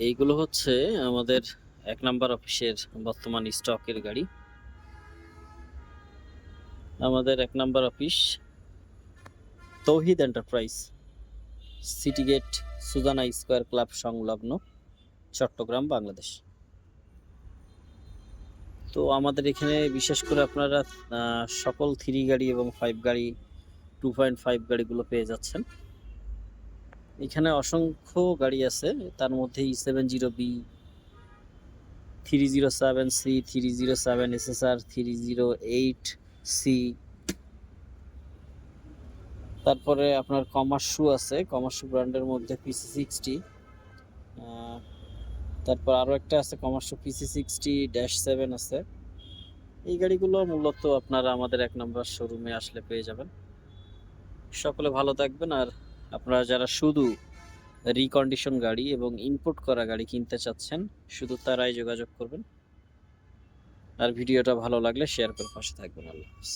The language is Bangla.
এইগুলো হচ্ছে আমাদের ১ নাম্বার অফিসের বর্তমান স্টকের গাড়ি। আমাদের ১ number office Tauhid enterprise, city gate, Sujana square club সংলগ্ন, চট্টগ্রাম, বাংলাদেশ। তো আমাদের এখানে বিশেষ করে আপনারা সকল 3 গাড়ি এবং 5 গাড়ি, 2.5 গাড়িগুলো পেয়ে যাচ্ছেন। এখানে অসংখ্য গাড়ি আছে, তার মধ্যে E70B, 307C, 307 SSR, 308C, তারপরে আপনার কমার্সু আছে, কমার্সু ব্র্যান্ডের মধ্যে PC60, তারপর আরও একটা আছে কমার্সু PC60-7 আছে। এই গাড়িগুলো মূলত আপনারা আমাদের 1 নম্বর শোরুমে আসলে পেয়ে যাবেন। সকলে ভালো থাকবেন। আর আপনারা যারা শুধু রিকন্ডিশন গাড়ি এবং ইম্পোর্ট করা গাড়ি কিনতে চাচ্ছেন, শুধু তারাই যোগাযোগ করবেন। আর ভিডিওটা ভালো লাগলে শেয়ার করে পাশে থাকবেন। আল্লাহ হাফেজ।